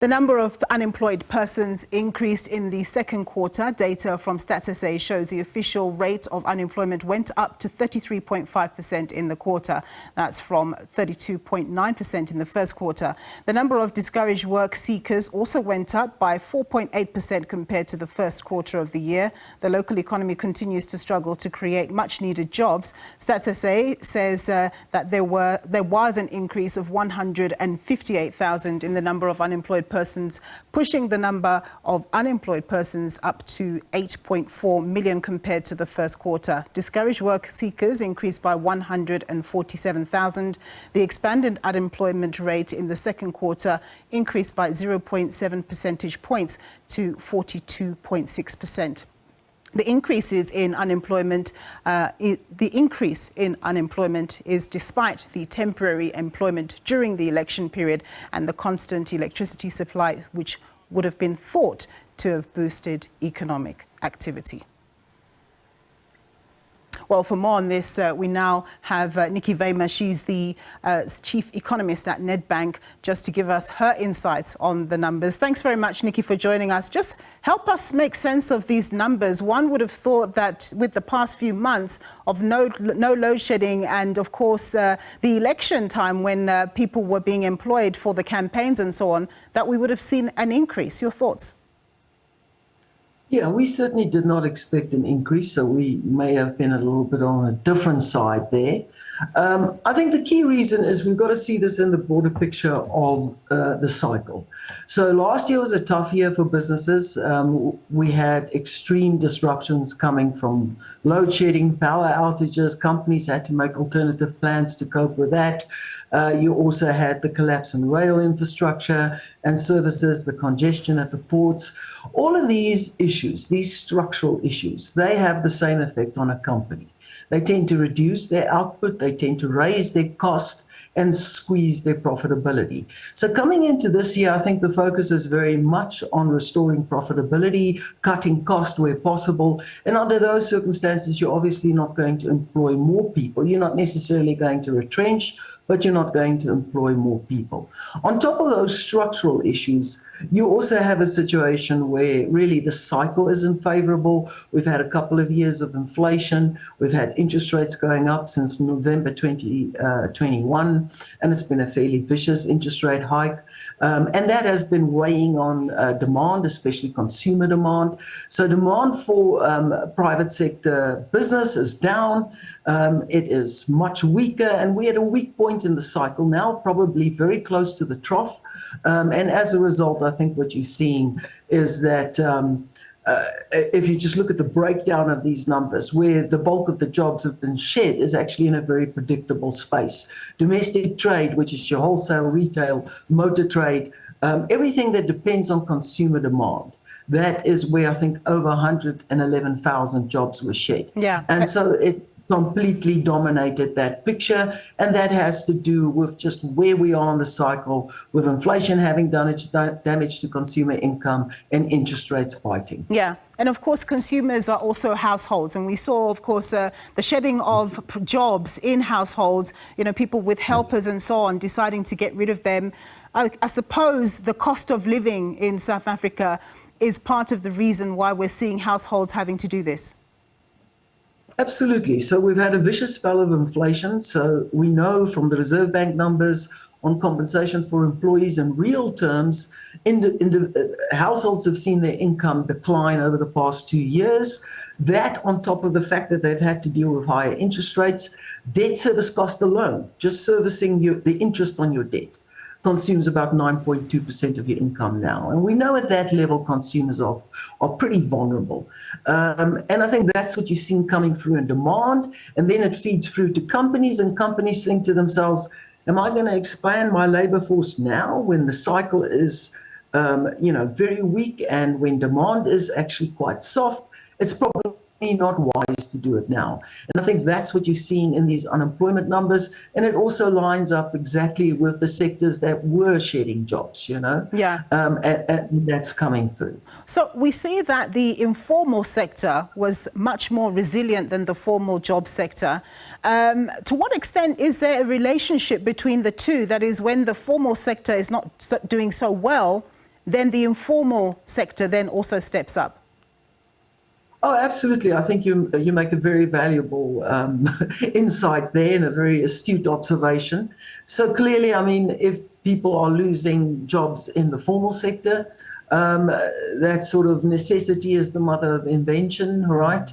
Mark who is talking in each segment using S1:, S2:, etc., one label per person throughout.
S1: The number of unemployed persons increased in the second quarter. Data from Stats SA shows the official rate of unemployment went up to 33.5% in the quarter. That's from 32.9% in the first quarter. The number of discouraged work seekers also went up by 4.8% compared to the first quarter of the year. The local economy continues to struggle to create much needed jobs. Stats SA says that there was an increase of 158,000 in the number of unemployed persons, pushing the number of unemployed persons up to 8.4 million compared to the first quarter. Discouraged work seekers increased by 147,000. The expanded unemployment rate in the second quarter increased by 0.7 percentage points to 42.6%. The increase in unemployment is despite the temporary employment during the election period and the constant electricity supply, which would have been thought to have boosted economic activity. Well, for more on this, we now have Nicky Weimar. She's the chief economist at Nedbank, just to give us her insights on the numbers. Thanks very much, Nicky, for joining us. Just help us make sense of these numbers. One would have thought that with the past few months of no load shedding and, of course, the election time when people were being employed for the campaigns and so on, that we would have seen an increase. Your thoughts?
S2: Yeah, we certainly did not expect an increase, so we may have been a little bit on a different side there. I think the key reason is we've got to see this in the broader picture of the cycle. So last year was a tough year for businesses. We had extreme disruptions coming from load shedding, power outages. Companies had to make alternative plans to cope with that. You also had the collapse in rail infrastructure and services, the congestion at the ports. All of these issues, these structural issues, they have the same effect on a company. They tend to reduce their output, they tend to raise their cost and squeeze their profitability. So coming into this year, I think the focus is very much on restoring profitability, cutting cost where possible. And under those circumstances, you're obviously not going to employ more people. You're not necessarily going to retrench, but you're not going to employ more people. On top of those structural issues, you also have a situation where really the cycle isn't favorable. We've had a couple of years of inflation. We've had interest rates going up since November 2021, and it's been a fairly vicious interest rate hike. And that has been weighing on demand, especially consumer demand. So demand for private sector business is down. It is much weaker, and we're at a weak point in the cycle now, probably very close to the trough. And as a result, I think what you're seeing is that if you just look at the breakdown of these numbers, where the bulk of the jobs have been shed is actually in a very predictable space. Domestic trade, which is your wholesale, retail, motor trade, everything that depends on consumer demand. That is where I think over 111,000 jobs were shed.
S1: Yeah.
S2: And so it completely dominated that picture, and that has to do with just where we are in the cycle, with inflation having done its damage to consumer income and interest rates biting.
S1: Yeah, and of course consumers are also households, and we saw, of course, the shedding of jobs in households, you know, people with helpers and so on deciding to get rid of them. I suppose the cost of living in South Africa is part of the reason why we're seeing households having to do this.
S2: Absolutely. So we've had a vicious spell of inflation. So we know from the Reserve Bank numbers on compensation for employees in real terms, households have seen their income decline over the past 2 years. That on top of the fact that they've had to deal with higher interest rates, debt service cost alone, just servicing the interest on your debt, consumes about 9.2% of your income now. And we know at that level, consumers are pretty vulnerable. And I think that's what you're seeing coming through in demand. And then it feeds through to companies, and companies think to themselves, am I going to expand my labor force now when the cycle is very weak and when demand is actually quite soft? It's probably not wise to do it now. And I think that's what you're seeing in these unemployment numbers. And it also lines up exactly with the sectors that were shedding jobs, you know?
S1: Yeah.
S2: And that's coming through.
S1: So we see that the informal sector was much more resilient than the formal job sector. To what extent is there a relationship between the two? That is, when the formal sector is not doing so well, then the informal sector then also steps up.
S2: Oh, absolutely. I think you make a very valuable insight there and a very astute observation. So clearly, I mean, if people are losing jobs in the formal sector, that sort of necessity is the mother of invention, right?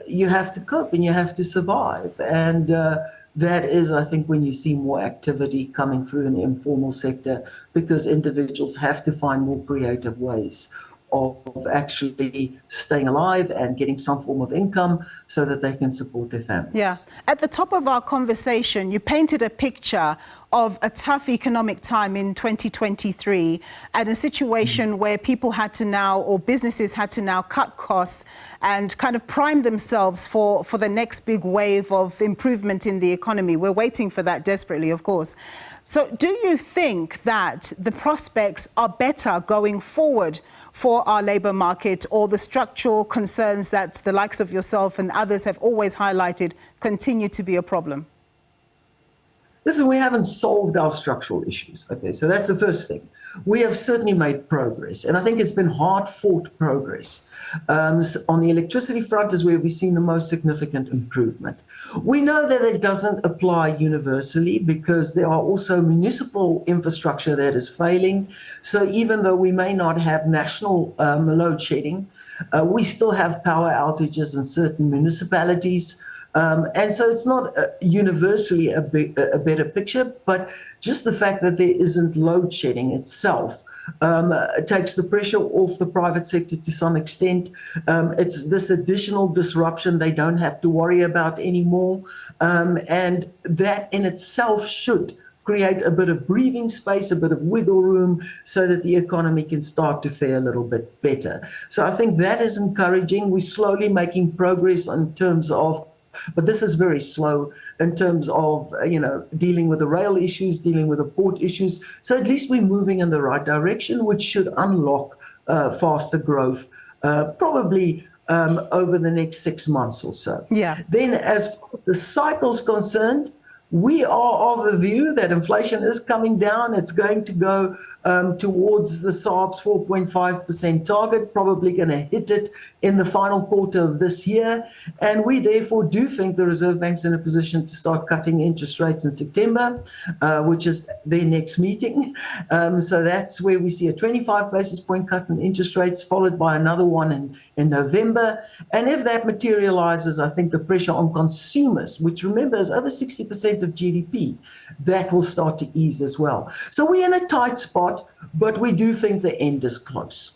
S2: You have to cope and you have to survive. And that is, I think, when you see more activity coming through in the informal sector, because individuals have to find more creative ways of actually staying alive and getting some form of income so that they can support their families.
S1: Yeah. At the top of our conversation, you painted a picture of a tough economic time in 2023 and a situation where people had to now, or businesses had to now cut costs and kind of prime themselves for the next big wave of improvement in the economy. We're waiting for that desperately, of course. So do you think that the prospects are better going forward for our labour market, or the structural concerns that the likes of yourself and others have always highlighted continue to be a problem?
S2: Listen, we haven't solved our structural issues. Okay, so that's the first thing. We have certainly made progress, and I think it's been hard-fought progress. On the electricity front is where we've seen the most significant improvement. We know that it doesn't apply universally because there are also municipal infrastructure that is failing. So even though we may not have national load shedding, we still have power outages in certain municipalities. And so it's not universally a better picture, but just the fact that there isn't load shedding itself takes the pressure off the private sector to some extent. It's this additional disruption they don't have to worry about anymore. And that in itself should create a bit of breathing space, a bit of wiggle room so that the economy can start to fare a little bit better. So I think that is encouraging. We're slowly making progress in terms of, but this is very slow in terms of, dealing with the rail issues, dealing with the port issues. So at least we're moving in the right direction, which should unlock faster growth, probably over the next 6 months or so.
S1: Yeah.
S2: Then as far as the cycle's concerned, we are of the view that inflation is coming down. It's going to go towards the SABC 4.5% target, probably going to hit it in the final quarter of this year. And we therefore do think the Reserve Bank's in a position to start cutting interest rates in September, which is their next meeting. So that's where we see a 25 basis point cut in interest rates, followed by another one in November. And if that materializes, I think the pressure on consumers, which remember is over 60% of GDP, that will start to ease as well. So we're in a tight spot, but we do think the end is close.